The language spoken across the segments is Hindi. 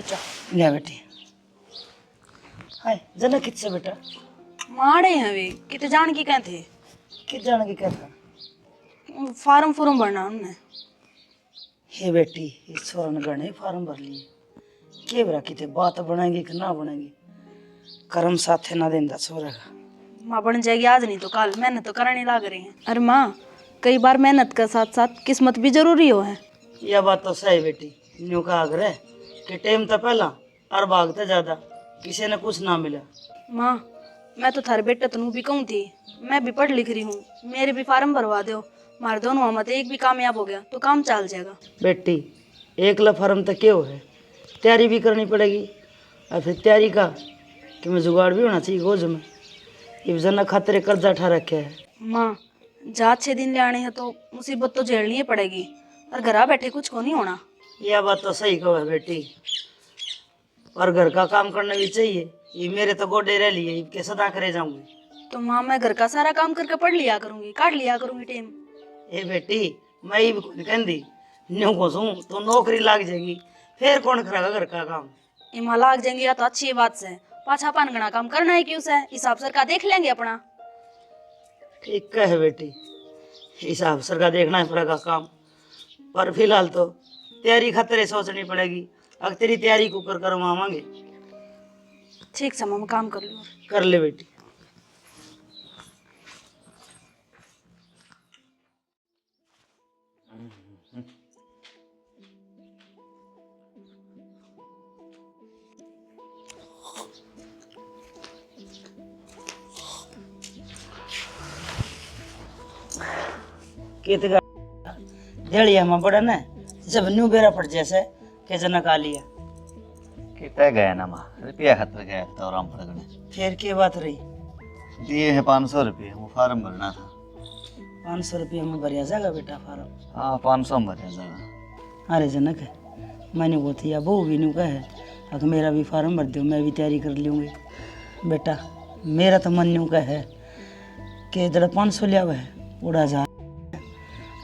बेटा। ले बेटी। हाय जना किससे बेटा? माड़े हैं वे किते जान की कह थे कि जाने की कहता? फार्म फुरम भरना उनने। हे बेटी इस छोरा ने गणे फार्म भर लिए के बरा किते बात बनाएंगे कि ना बनाएंगे, कर्म साथे ना देंदा छोरा का। माँ बन जाएगी आज नहीं तो कल, मेहनत तो करनी लाग रही है। अरे माँ कई बार मेहनत के साथ साथ किस्मत भी जरूरी हो है। यह बात तो सही बेटी। न्यू का आग्रह कि टाइम तो पहला और भागते ज्यादा, किसी ने कुछ ना मिला। माँ मैं तो थारे बेटे तनु भी कहूँ थी, मैं भी पढ़ लिख रही हूँ, मेरे भी फार्म भरवा दो। मारे दोनों मत एक भी कामयाब हो गया तो काम चल जाएगा। बेटी एकला फार्म तो क्यों है, तैयारी भी करनी पड़ेगी। और फिर तैयारी का कि मैं जुगाड़ भी होना चाहिए गोज में। ये जना खातिर कर्जा उठा रखे है। माँ जा 6 दिन ले आने हैं तो मुसीबत तो झेलनी ही पड़ेगी, और घर बैठे कुछ को नहीं होना। यह बात तो सही कहो है बेटी, और घर का काम करना भी चाहिए। ये मेरे तो गोडे रह लिए इनके सदा करे जाऊंगी। तो माँ मैं घर का सारा काम करके पढ़ लिया करूंगी, काट लिया करूंगी टाइम। ए बेटी मैं ये भी कौन कहती न्यू को सूं तो नौकरी लाग जाएगी, फिर कौन करेगा घर का काम? इमा लाग जाएंगे या तो अच्छी बात से, पाछा पानगना काम करना है क्यों से, हिसाब सरकार देख लेंगे अपना। ठीक है बेटी, हिसाब सर का देखना है पड़ेगा काम, पर फिलहाल तो तैयारी खतरे सोचनी पड़ेगी। अगर तेरी तैयारी को कर करवावांगे। ठीक समय में काम कर लूँ। कर ले बेटी। कितगा देड़िया में बड़ा न जब न्यू बेरा पड़ जैसे के जना का लिया कितना गया ना माँ, रुपया खतर गया तो आराम पड़ गए। फिर की बात रही? दिए है 500 रुपये, वो फार्म भरना था। 500 रुपये में भरिया जाएगा बेटा फार्म? हाँ 500 में भरा जाएगा। अरे जनक मैंने वो थी या वो भी न्यू कहे अगर मेरा भी फार्म भर दो मैं भी तैयारी कर लूँगी। बेटा मेरा तो मन न्यू का है कि जरा 500 लिया हुआ है उड़ा जा,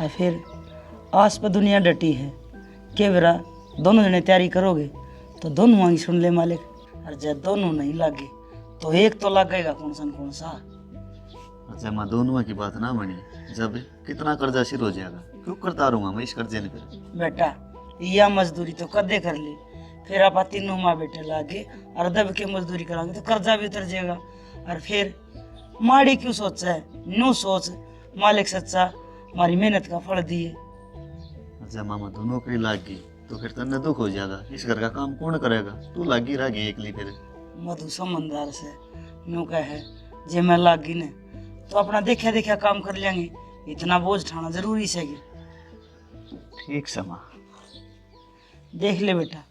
और फिर आस पर दुनिया डटी है के बेरा दोनों जने तैयारी करोगे तो दोनों मांगी सुन ले मालिक, और जब दोनों नहीं लागे तो एक तो लगेगा कौन सा। अच्छा माँ दोनों की बात ना बनी, जब कितना कर्जा शुरू हो जाएगा, क्यों करता रहूँगा मैं इस कर्जे ने। फिर बेटा यह मजदूरी तो कदे कर ली, फिर आप तीनों माँ बेटे लागे और दब के मजदूरी कराएंगे तो कर्जा भी उतर जाएगा। और फिर माड़ी क्यों सोचा है, न्यू सोच मालिक सच्चा हमारी मेहनत का फल दिए। अच्छा मामा दोनों की लाग गई तो फिर तन्ने दुख हो जाएगा, इस घर का काम कौन करेगा, तू लागी रहेगी एकली। फिर मधु समझदार से न्यू कह है जे मैं लागी ने तो अपना देखा देखा काम कर लेंगे, इतना बोझ उठाना जरूरी से। ठीक से माँ देख ले बेटा।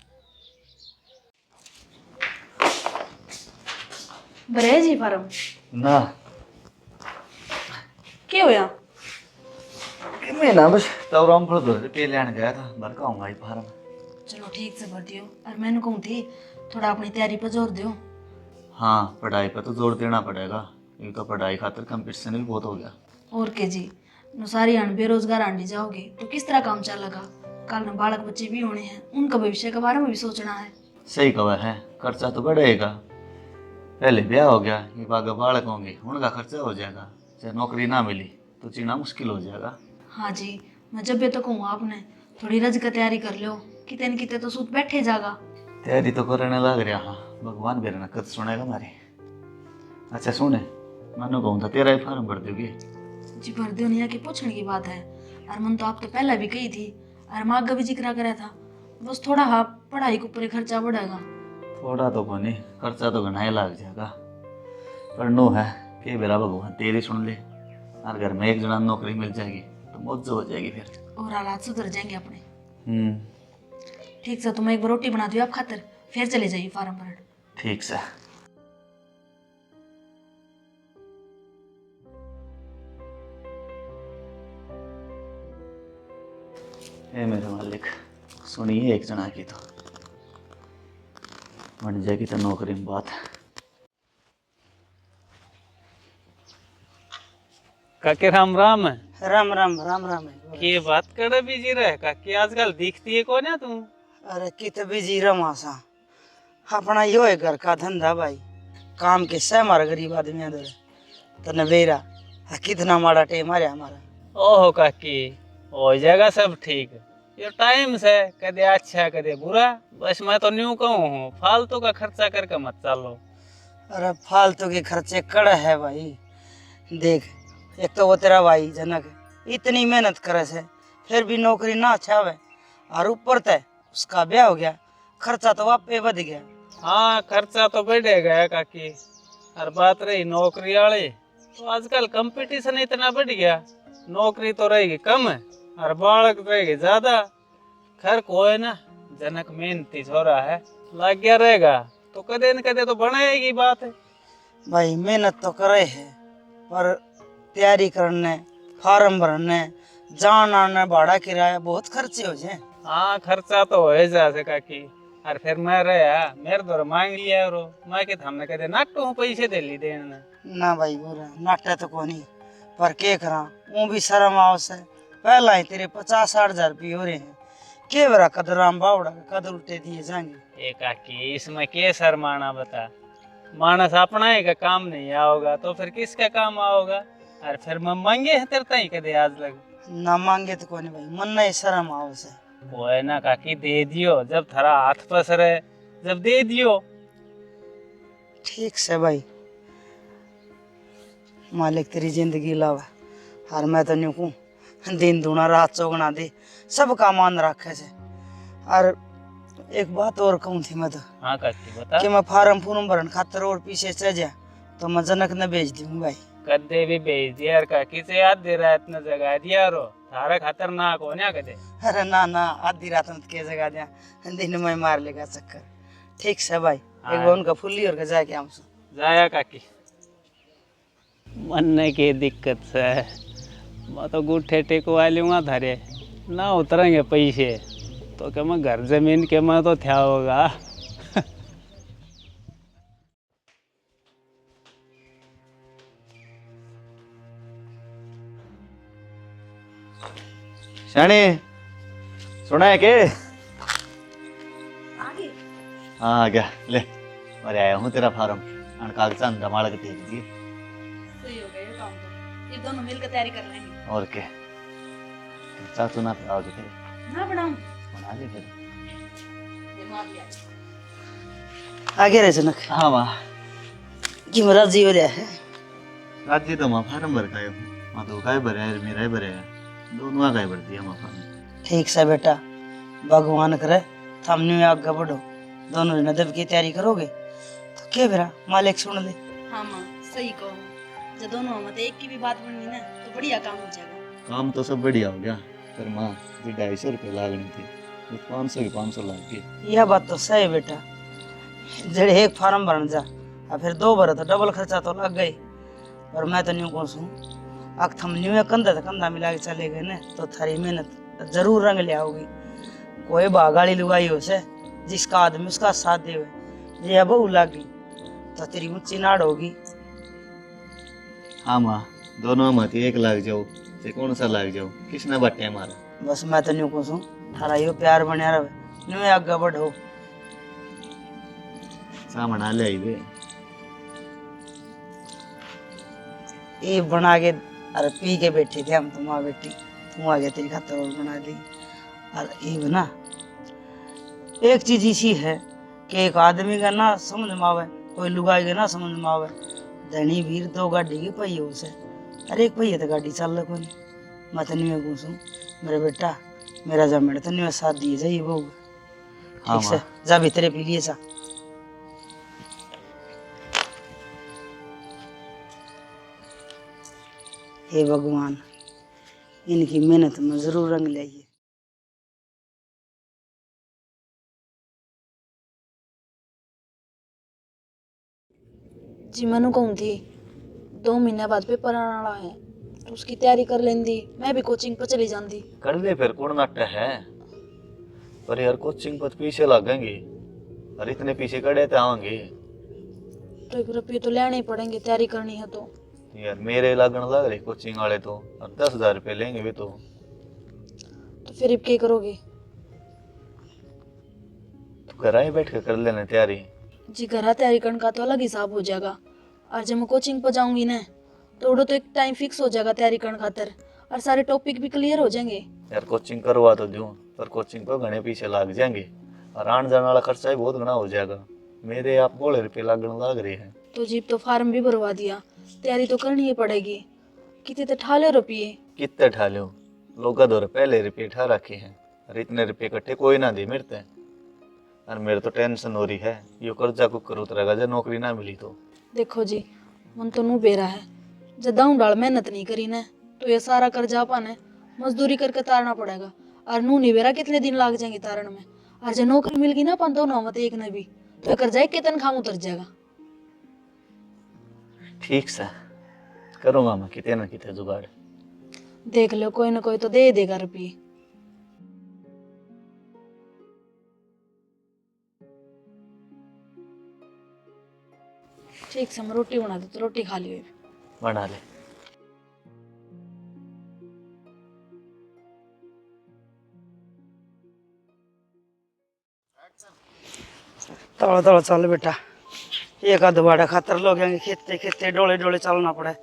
भरे जी फार्म ना क्या होया? कि मैं ना बस तो आराम पड़ दो रुपये लेने गया था, भर का आऊँगा फार्म। चलो ठीक से भर दियो, और मैंने कहूँ थी थोड़ा अपनी तैयारी पर जोर दियो। हाँ पढ़ाई पर तो जोर देना पड़ेगा, एक तो पढ़ाई खातिर कंपटीशन भी बहुत हो गया। और के जी सारी आंड बेरोजगार आंडी जाओगे तो किस तरह काम चलेगा? कल न बालक बच्चे भी होने हैं, उनका भविष्य के बारे में भी सोचना है। सही कहा है, खर्चा तो बढ़ेगा। पहले ब्याह हो गया, ये आगे बालक होंगे, उनका खर्चा हो जाएगा। चाहे नौकरी ना मिली तो जीना मुश्किल हो जाएगा। हाँ जी मैं जब भी तो कहूँ आपने थोड़ी रज का तैयारी कर लो, किते न किते तो सूत बैठे जागा। तैयारी तो करने लग रहा, हाँ भगवान मेरे नकद सुनेगा हमारी। अच्छा सुने, मैंने कहूँ था तेरा ही फार्म भर दोगे? जी भर दो नहीं, कि पूछने की बात है। और मन तो आप तो पहले भी कही थी, और माँ का भी जिक्र करा था, बस थोड़ा हाँ पढ़ाई के ऊपर खर्चा बढ़ेगा। थोड़ा तो को नहीं, खर्चा तो घना ही लग जाएगा। पर नो है कि बेरा भगवान तेरी सुन ले, और घर में एक जना नौकरी मिल जाएगी तो मौज हो जाएगी फिर, और हालात सुधर जाएंगे अपने। ठीक से, तुम्हें एक बार रोटी बना दियो आप खातर, फिर चले जाइए फार्म भरने। ठीक से। हे मेरे मालिक सुनिए, एक जना की तो बन जाएगी तो नौकरी में बात। काके राम राम। राम राम राम राम है। के बात करे बिजी रहे काके, आजकल दिखती है कौन है तू? अरे कित बिजी रमा सा, अपना यो है घर का धंधा भाई, काम के से हमारा गरीब आदमी अंदर तो नवेरा कितना माड़ा टेम मारा हमारा। ओहो काकी, हो जाएगा सब ठीक। ये टाइम से कदे अच्छा कदे बुरा, बस मैं तो न्यू कहूँ हूँ, फालतू का खर्चा करके मत चलो। अरे फालतू के खर्चे कड़ा है भाई। देख, एक तो वो तेरा भाई जनक इतनी मेहनत करे से फिर भी नौकरी ना छावे, और ऊपर तय उसका ब्याह हो गया, खर्चा तो वापे बढ़ गया। हाँ, खर्चा तो बढ़ेगा है काकी। और बात रही नौकरी वाली, तो आजकल कंपटीशन इतना बढ़ गया, नौकरी तो रहेगी कम है और बालक रहेगी ज्यादा। खैर कोई ना, जनक मेहनती छोरा है, लग गया रहेगा तो कदे न कदे तो बनाएगी बात है। भाई मेहनत तो करे है, पर तैयारी करने, फार्म भरने, जान आने, भाड़ा किराया बहुत खर्चे हो जाए। हाँ, खर्चा तो हो जाए काकी। और फिर मैं रहा मेरे दौर मांग लिया रो, मैं कि हमने कदे नाटू हूँ पैसे दे ली देने ना भाई बुरा नाटा तो को नहीं, पर के करा वो भी शर्म आवस है। पहला ही तेरे 50-60 हजार रुपये हो रहे हैं, के बरा कदर राम बावड़ा कदर उल्टे दिए जाएंगे। ए काकी, इसमें के शर्माना बता, मानस अपना ही का काम नहीं आओगा तो फिर किसका काम आओगा। और फिर मैं मांगे है तेरे ताई कदे आज लग ना मांगे तो कोई नहीं भाई, मन नहीं शर्म आवस है। वो है ना काकी, दे दियो जब थारा हाथ पसरे, जब दे दियो। ठीक से भाई, मालिक तेरी जिंदगी लावा, और मैं तो न्यू कहूँ दिन दूना रात चौगना दे, सबका मान रखे से। और एक बात और कहूँ थी मैं तो, हाँ काकी बता। कि मैं फार्म फूर्म भरन खातर और पीछे चल जा तो मैं जनक न भेज दूँ भाई। कदे भी भेज दिया यार काकी से, याद दे रहा इतना जगह दिया रो, थारा खतरनाक हो ना कदे। अरे ना ना, आधी रात में के जगह दिया, दिन में मार लेगा चक्कर। ठीक से भाई, एक बार उनका फुल्ली और जाके हमसे जाया काकी। मन की दिक्कत से मैं तो गुठे टेकवा लूँगा धरे, ना उतरेंगे पैसे तो क्या मैं घर जमीन के मैं तो थया होगा। शाणे सुना है के? आगे हाँ आ गया, ले अरे आया हूँ तेरा फार्म और कागजात जमा के दे दिए। सही हो गया ये काम तो, ये दोनों मिलकर तैयारी कर लेंगे। और क्या, चाचू ना पिलाओगे फिर? ना बनाऊं, बना ले फिर। दिमाग लिया। आगे रहे जनक हाँ वाह, कि मेरा जी हो रहा है। राज्य तो मैं फार्म भर का हूँ, मैं तो काय भरे है मेरा ही भरे है, दोनों का ही भर दिया मैं फार्म। ठीक से बेटा, भगवान करे थमने आगे बढ़ो, दोनों जने दब की तैयारी करोगे तो क्या बेरा मालिक सुन ले। हाँ माँ सही कहो, जब दोनों मत एक की भी बात बनी ना तो बढ़िया काम हो जाएगा। काम तो सब बढ़िया हो गया, पर माँ जो 250 रुपये लागनी थी वो 500 की 500 लाग गई। यह बात तो सही बेटा, जड़े एक फार्म भरन जा और फिर 2 भर तो डबल खर्चा तो लग गई। पर मैं तो न्यू कहूँ सू, अग थम न्यू कंधा तो कंधा मिला के चले गए ना तो थारी मेहनत जरूर रंग ले आओगी। कोई बागाड़ी लुगाई हो से जिसका आदमी उसका साथ देवे, ये बहू लागी तो तेरी ऊंची नाड़ होगी। हाँ माँ, दोनों मत एक लाग जाओ से कौन सा लाग जाओ, किसने बटे हमारा। बस मैं तो न्यू कहूँ सू, थारा यो प्यार बनिया रहे, न्यू आगे बढ़ो। सामना ले आई वे ये बना के अरे पी के बैठे थे हम, तुम आ बेटी तुम आ गया तेरी खातर और बना दी। और ये बना एक चीज इसी है कि एक आदमी का ना समझ में आवे, कोई लुगाई का ना समझ में आवे, धनी वीर 2 गाड़ी की पहिए उसे, अरे एक पहिए तो गाड़ी चल रहा कोई। मैं तो नहीं घूसू मेरे बेटा, मेरा जमेड़ तो नहीं साथ दिए जाइए बहू। ठीक से जा भीतरे पी लिए जा। हे भगवान, इनकी मेहनत में जरूर रंग लाइए। जी मैंने कहूँ थी 2 महीने बाद पेपर आने वाला है तो उसकी तैयारी कर लेंदी, मैं भी कोचिंग पर चली जाती। कर ले फिर, कौन नाट्य है। पर यार कोचिंग पर पीछे लगेंगे और इतने पीछे कड़े तो आएंगे तो 1 रुपये तो लेने ही पड़ेंगे, तैयारी करनी है तो। यार मेरे लगन लग रहे कोचिंग वाले तो, और 10,000 रुपये लेंगे भी तो फिर अब क्या करोगे? घर आए बैठ के कर लेना तैयारी, जी घर तैयारी करने का तो अलग हिसाब हो जाएगा। और जब मैं कोचिंग पर जाऊंगी ना तो उड़ो तो एक टाइम फिक्स हो जाएगा तैयारी करने खातर, और सारे टॉपिक भी क्लियर हो जाएंगे। यार कोचिंग करवा तो दूँ, पर कोचिंग पर घने पीछे लग जाएंगे और आने जाने वाला खर्चा भी बहुत घना हो जाएगा। मेरे आप बोले रुपये लगने लग रहे हैं। तो जीप तो फार्म भी भरवा दिया, तैयारी तो करनी ही पड़ेगी। कितने तो ठाले रुपये। कितने ठा लो, लोग दो पहले रुपये ठा रखे हैं और इतने रुपये इकट्ठे कोई ना दे मेरे ते। और मेरे तो टेंशन हो रही है, ये कर्जा कुकर उतरेगा जब नौकरी ना मिली तो। देखो जी, मन तो नू बेरा है, जब दाऊ डाल मेहनत नहीं करी ना तो ये सारा कर्जा पाने मजदूरी करके तारना पड़ेगा। और नू नहीं बेरा कितने दिन लाग जाएंगे तारण में। और जब नौकरी मिल गई ना अपन दोनों मत एक ने भी, तो कर्जा एक के तनख्वाह उतर जाएगा। ठीक से करूँगा मैं कितने ना कितने जुगाड़। देख लो कोई ना कोई तो दे देगा रुपये। ठीक से मैं रोटी बना दो तो रोटी खा लियो। बना ले। तोड़ा तोड़ा चल बेटा, एक आध बाड़ा खातर लोग आएंगे खेते खेते डोले डोले चलना पड़े।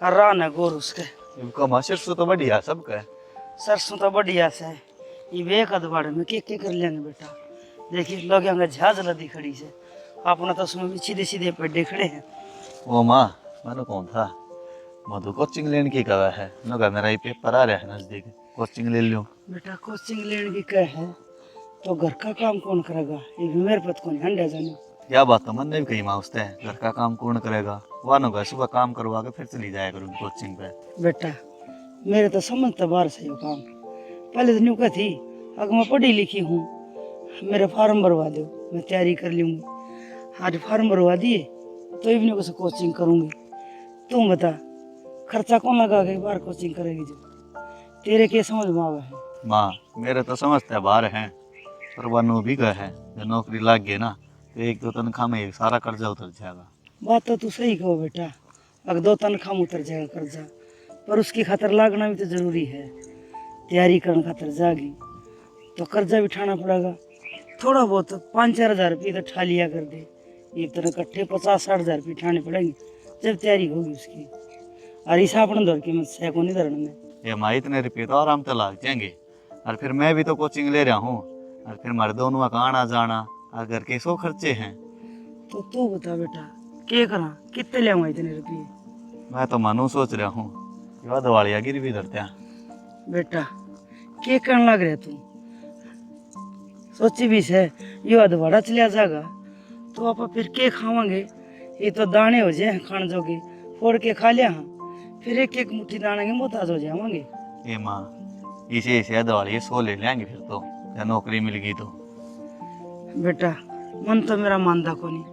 और रान है गोर उसके। इनका माशिर से तो बढ़िया सबका है। सरसों तो बढ़िया से है, ये एक आध बाड़े में के कर लेंगे बेटा। देखिए लोग आएंगे झाज लदी खड़ी से, अपना तो उसमें भी सीधे सीधे पेड़े खड़े हैं। वो माँ मैंने कौन था मधु कोचिंग लेने की कहा है न, मेरा ये पेपर आ रहा है नजदीक, कोचिंग ले लो। बेटा कोचिंग लेने की कह है तो घर का काम कौन करेगा, ये भी मेरे पत कौन हंडा जाने। क्या बात तो मन ने भी कही माँ उसने, घर का काम कौन करेगा, वानों का सुबह काम करवा के फिर चली जाया करूँगी कोचिंग पे। बेटा मेरे तो समझ तो बाहर से हो काम, पहले तो न्यू का थी अगर मैं पढ़ी लिखी हूँ, मेरा फार्म भरवा दो मैं तैयारी कर लूँगी। आज फार्म भरवा दिए तो इवनिंग से कोचिंग करूँगी। तुम बता खर्चा कौन लगा के बाहर कोचिंग करेगी, जो तेरे के समझ में आवा है। माँ मेरे तो समझते बाहर हैं, पर वनु भी गए हैं, जब नौकरी लग गई ना तो एक दो तनख्वाह में सारा कर्जा उतर जाएगा। बात तो तू सही कहो बेटा, अगर 2 तनख्वाह उतर जाएगा कर्जा, पर उसकी खातर लागना भी तो जरूरी है। तैयारी करने खातर जागी तो कर्जा भी उठाना पड़ेगा। थोड़ा बहुत 5-4 हज़ार रुपये तो ठा लिया कर दे, एक तरह इकट्ठे 50-60 हज़ार रुपये उठाने पड़ेंगे जब तैयारी होगी उसकी। और इस अपने दौर की मत से को नहीं धरने में। ये माँ इतने रुपये तो आराम से लग जाएंगे, और फिर मैं भी तो कोचिंग ले रहा हूँ, और फिर हमारे दोनों का आना जाना और घर के 100 खर्चे हैं। तो तू बता बेटा क्या करा, कितने ले आऊँगा इतने रुपये। मैं तो मानो सोच रहा हूँ कि दिवालिया गिर भी धरते हैं। बेटा क्या करने लग रहा तू, सोची भी है यो अधवाड़ा चलिया जाएगा तो आप फिर के खावांगे। ये तो दाने हो जाए खान जोगे, फोड़ के खा लिया हाँ, फिर एक एक मुट्ठी दाने के मोहताज हो जाएंगे। ये माँ इसे दिवाली 100 ले लेंगे फिर तो, जब नौकरी मिल गई तो। बेटा मन तो मेरा मानता को नहीं,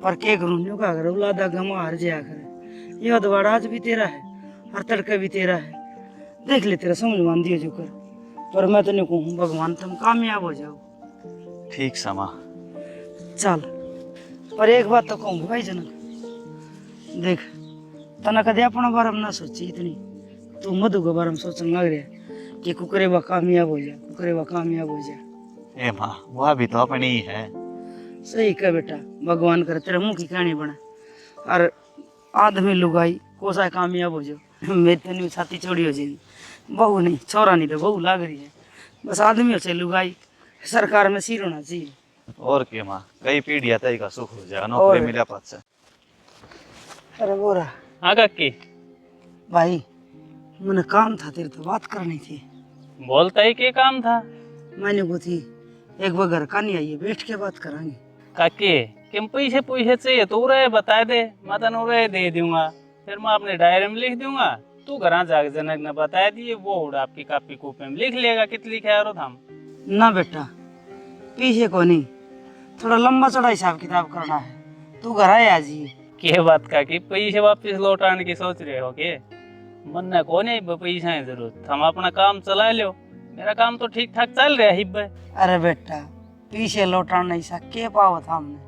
पर के करूँ न्यू का अगर औलादा गमा हार जाया करे। ये अधवाड़ा आज भी तेरा है और तड़का भी तेरा है, देख ले तेरा समझ मान दियो जो कर। पर मैं तो नहीं कहूँ भगवान तुम कामयाब हो जाओ। ठीक समा। चल पर एक बात तो कहूँ भाई जनक, देख तना कदे अपना बारे में ना सोची इतनी, तू मधु के बारे में सोचने लग रहा कि कुकरे बा कामयाब हो जाए, कुकरे बा कामयाब हो जाए। ए माँ वह भी तो अपनी ही है। सही कह बेटा, भगवान करे तेरे मुंह की कहानी बने और आदमी लुगाई कोसा कामयाब हो जाओ। मेरी तो नहीं छाती चौड़ी हो जाएगी, बहू नहीं छोरा नहीं तो बहू लाग रही है, बस आदमी हो चाहे लुगाई सरकार में सिर होना चाहिए। और के माँ कई पीढ़ियाँ तय का सुख हो जाएगा नौकरी मिला पद से। अरे बोरा हाँ काकी भाई मैंने काम था तेरे तो बात करनी थी। बोलता ही के काम था। मैंने को थी एक बार घर का नहीं आइए बैठ के बात करांगे। काकी किम पैसे पैसे चाहिए तो उरे बता दे, मैं तन उरे दे दूंगा, फिर मैं अपने डायरी में लिख दूंगा। तू घर जाके जनक ने बता दिए, वो उड़ा आपकी कापी कूपी में लिख लेगा कित लिखे यारो हम। ना बेटा पीछे को नहीं, थोड़ा लंबा चौड़ा हिसाब किताब करना है, तू घर आए आज ही। के बात का कि पैसे वापस लौटाने की सोच रहे हो के? मन ने को नहीं पैसा है जरूरत, हम अपना काम चला लो, मेरा काम तो ठीक ठाक चल रहा है। अरे बेटा पीछे लौटाना ऐसा के पावत हमने,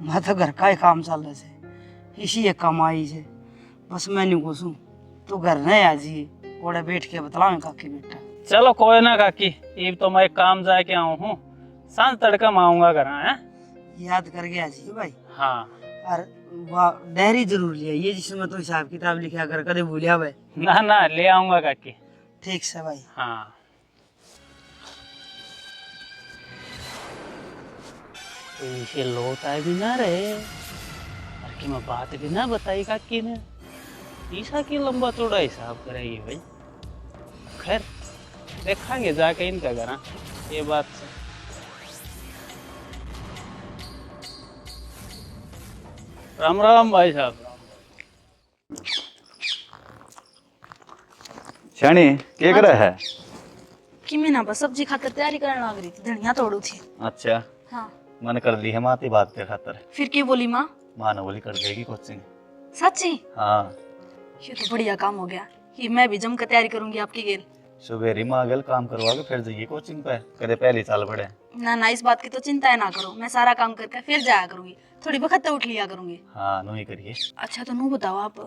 मैं तो घर का ही काम चल रहे से इसी एक कमाई से, बस मैंने घुसूँ तू घर नहीं आ जी ओड़े बैठ के बतलाऊँ काकी बेटा। चलो कोई ना काकी, ये तो मैं काम जाके आऊँ हूँ, सांझ तड़का में आऊंगा घर। है याद कर गया जी भाई। हाँ और वाह डायरी जरूर लिया ये जिसमें तो हिसाब किताब लिखा कर कदे भूलिया भाई। ना ना ले आऊंगा काकी। ठीक से भाई। हाँ तो इसे लौटा भी ना रहे और कि मैं बात भी ना बताई काकी ने। ईसा की लंबा चौड़ा हिसाब करेगी भाई। खैर देखेंगे जाके इनका घर। हाँ, ये बात से राम राम भाई साहब। शानी क्या कर रहा है? कि मैं ना बस सब्जी खाकर तैयारी करने लग रही थी, धनिया तोड़ू थी। अच्छा हाँ मन कर ली है माती बात के खातर। फिर क्या बोली माँ? माँ ने बोली कर देगी कोचिंग। सच्ची? हाँ ये तो बढ़िया काम हो गया। ये मैं भी जम कर तैयारी करूंगी आपकी गेल। सुबेरी माँ गल काम करवा के फिर जाइए कोचिंग पे, कदे पहली साल पढ़े। ना ना इस बात की तो चिंता है ना करो, मैं सारा काम करके फिर जाया करूंगी, थोड़ी वक्त उठ लिया करूंगी। हाँ नू ही करिए। अच्छा तो नू बताओ आप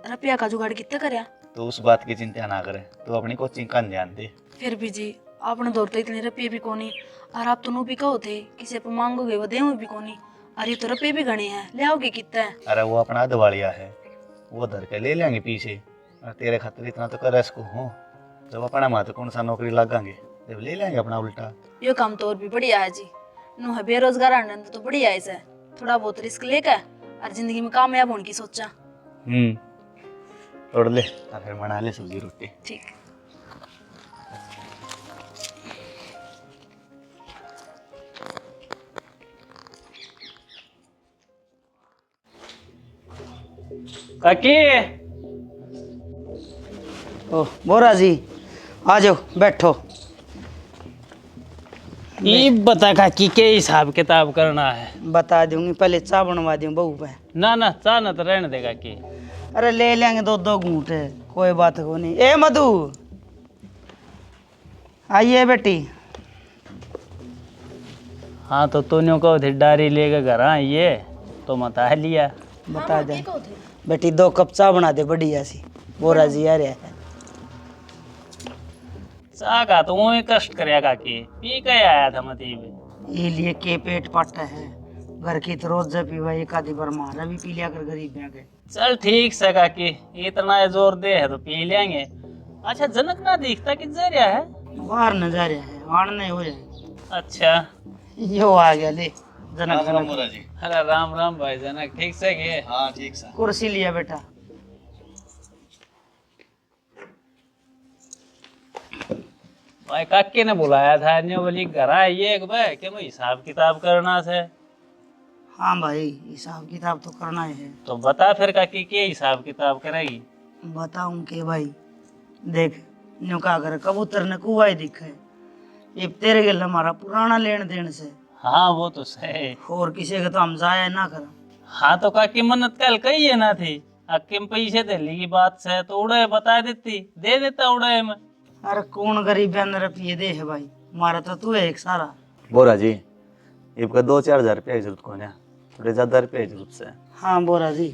रुपया का जुगाड़ कितना करया? तो उस बात की चिंता ना करे, तो अपनी कोचिंग का ध्यान दे। फिर भी जी आपने दौर तो इतने रुपये भी कोनी, और आप तो नू भी कहो थे किसी पे मांगोगे वो देव भी कोनी, और ये तो रुपये भी गणे हैं, ले आओगे कितना है? अरे वो अपना दिवालिया है, वो धर के ले लेंगे पीछे। और तेरे खातिर इतना तो कर इसको हो, जब अपना माँ तो कौन सा नौकरी लगाएंगे, जब ले लेंगे अपना उल्टा। यो काम तो और भी बढ़िया है जी। नू है बेरोजगार आनंद तो बढ़िया है इसे, थोड़ा बहुत रिस्क लेकर और जिंदगी में कामयाब होने की सोचा। तोड़ ले और फिर बना ले सब्जी रोटी। ठीक। काकी ओ बोरा जी आ जाओ बैठो। ये बता काकी के हिसाब किताब करना है? बता दूंगी, पहले चाय बनवा दूं बहू पे। ना ना चाह ना तो रहने दे काकी। अरे ले लेंगे दो दो घूंट, कोई बात को नहीं। ए मधु आइए बेटी। हाँ तो तूने को डारी लेके घर आइए तो मत आ लिया। बता दे बेटी, 2 कप चाय बना दे बढ़िया सी। बोरा जी आ रहा है। चाह का तो वो कष्ट करे काकी, पी के आया था मती में। ये लिए के पेट पाटा है, घर की तो रोज जब पीवा एक आधी बार मारा भी पी लिया कर गरीब में के। चल ठीक से काकी, इतना जोर दे है तो पी लेंगे। अच्छा जनक ना दिखता कि जा रहा है? बाहर न जा रहा है, आन नहीं हो जाए। अच्छा यो आ गया ले जनक। जनक जी। अरे राम राम भाई जनक, ठीक से गे? हाँ ठीक सा। कुर्सी लिया बेटा। भाई काकी ने बुलाया था, ने बोली घर आइए एक बार कि मैं हिसाब किताब करना से। हाँ भाई हिसाब किताब तो करना ही है। तो बता फिर काकी के हिसाब किताब करेगी? बताऊं के भाई देख, न्यू का कर कबूतर ने कुआ ही दिखा है। ये तेरे गल हमारा पुराना लेन देन से, हाँ वो तो सही। और किसी का तो हम जाया ना कर। हाँ तो काकी मन्नत कल कही है ना थी, अक्के में पैसे दे ली की बात से तो उड़े बता देती, दे देता उड़े में। अरे कौन गरीब रुपये दे है भाई, मारा तो तू है एक सारा। बोरा जी इनका 2-4 हजार रुपया की जरूरत को ना, थोड़े ज्यादा रुपये की जरूरत से। हाँ बोरा जी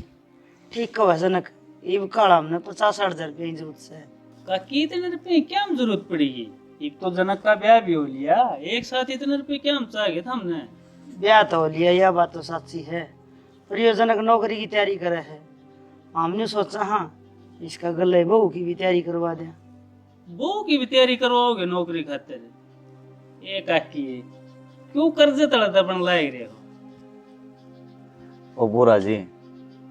ठीक कहो जनक, ये काला हमने 50-60 हजार रुपये की जरूरत से। काकी इतने रुपए क्या जरूरत पड़ेगी? एक तो जनक का ब्याह भी हो लिया, एक साथ इतने रुपए क्या हम चाहिए था हमने? ब्याह तो हो लिया, यह बात तो सच्ची है, पर ये जनक नौकरी की तैयारी करे है। हमने सोचा हाँ इसका गले बहू की भी तैयारी करवा दें। बहू की भी तैयारी करवाओगे नौकरी खातिर? ये काकी क्यों कर्जे तड़ता बन लाए रहे हो? ओ बोरा जी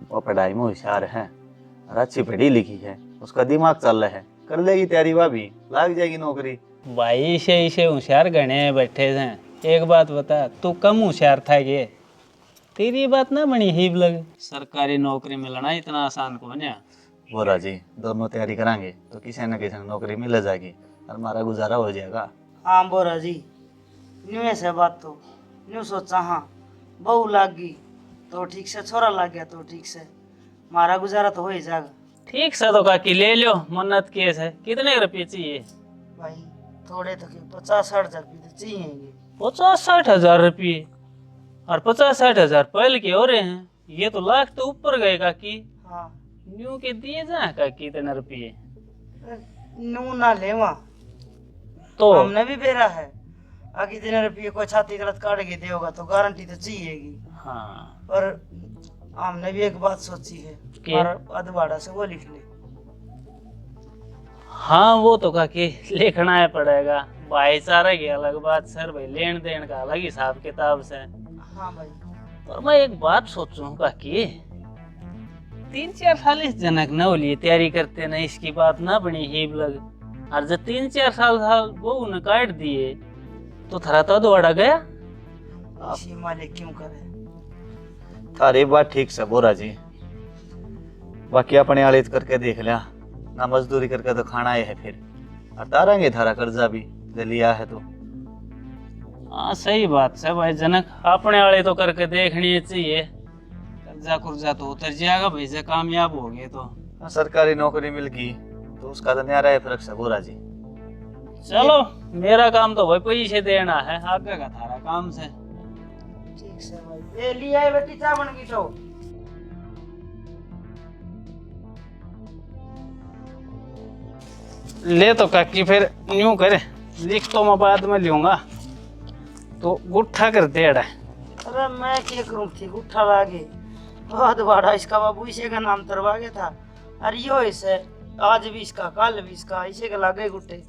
वो पढ़ाई में होशियार है और अच्छी पढ़ी लिखी है, उसका दिमाग चल रहा है, कर लेगी तैयारी, वह भी लग जाएगी नौकरी। भाई इसे होशियार गणे बैठे हैं। एक बात बता, तू कम होशियार था ये? तेरी बात ना बनी हीब लगे। सरकारी नौकरी मिलना इतना आसान कौन है? बोरा जी दोनों तैयारी कराएंगे तो किसी न किसी नौकरी मिल जाएगी और हमारा गुजारा हो जाएगा। हाँ बोरा जी न्यू ऐसे बात तो न्यू सोचा हाँ बहू लाग गई तो ठीक से, छोरा लाग गया तो ठीक से, हमारा गुजारा तो हो ही जाएगा। ठीक से तो काकी ले लो, मन्नत केस है। कितने रुपये चाहिए? भाई थोड़े तो 50-60 हजार रुपये तो चाहिए। 50-60 हजार रुपये? और 50-60 हजार पहले के हो रहे हैं, ये तो लाख तो ऊपर गए काकी। हाँ न्यू के दिए जा काकी इतने रुपये नू ना लेवा तो हमने भी बेरा है, आगे दिन रुपये कोई छाती गलत काट के देगा तो गारंटी तो चाहिएगी। हाँ पर हमने भी एक बात सोची है, क्या? और अधवाड़ा से वो लिख ले। हाँ वो तो काकी लिखना है पड़ेगा। भाईचारा की अलग बात सर भाई, लेन देन का अलग हिसाब किताब से। हाँ भाई। पर मैं एक बात सोचूं काकी, 3-4 साल इस जनक न हो लिए तैयारी करते न, इसकी बात ना बनी हीब लग। और जब 3-4 साल वो ने काट दिए तो थरा तो दौड़ा गया। इसी मालिक क्यों करे। थारी बात ठीक से बोरा जी, बाकी अपने आलित करके देख लिया ना, मजदूरी करके तो खाना ही है फिर, और तारेंगे थारा कर्जा भी जो लिया है तो। हाँ सही बात है भाई जनक, अपने वाले तो करके देखनी चाहिए। कर्जा कुर्जा तो उतर जाएगा भाई से कामयाब हो गए तो। हाँ, सरकारी नौकरी मिल गई तो उसका तो न्यारा है फर्क से बोरा जी। चलो मेरा काम तो भाई पैसे देना है, आगे का थारा काम से। ठीक से भाई। ए लिया है बेटी चाय बन गई तो। ले तो काकी फिर यूं करे, लिख तो मैं बाद में लूंगा तो गुट्ठा कर देड़ा। अरे मैं क्या करूं थी, गुट्ठा लागे अधवाड़ा इसका बाबू इसे का नाम तरवा गया था। अरे यो इसे आज भी इसका कल भी इसका इसे का लागे गुट्टे,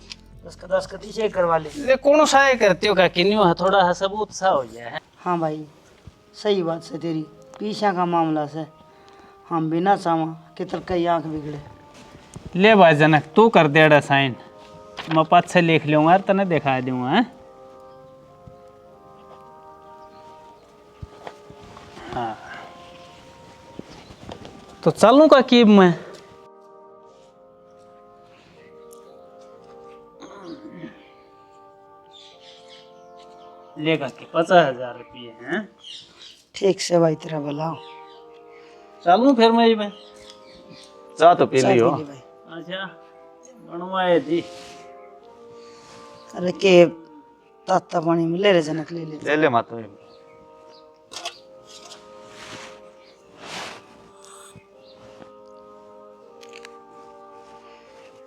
10 का इसे करवा ले कौन सा है करती हो काकी, न्यू थोड़ा सा सबूत सा हो गया है। हाँ भाई सही बात से तेरी, पीछा का मामला से हम बिना चावा कि तर कई आंख बिगड़े। ले भाई जनक तू कर देड़ा साइन, मैं 5 लिख लूंगा तने दिखा दूंगा। है हाँ तो चलूं का कीब में। लेगा कि 50,000 रुपये हैं। ठीक से भाई तेरा भला। चलूं फिर मैं में। चाह तो पी लियो। भाई। अच्छा बनवाए जी। अरे के ताता पानी में ले रे जनक ले ले मातो।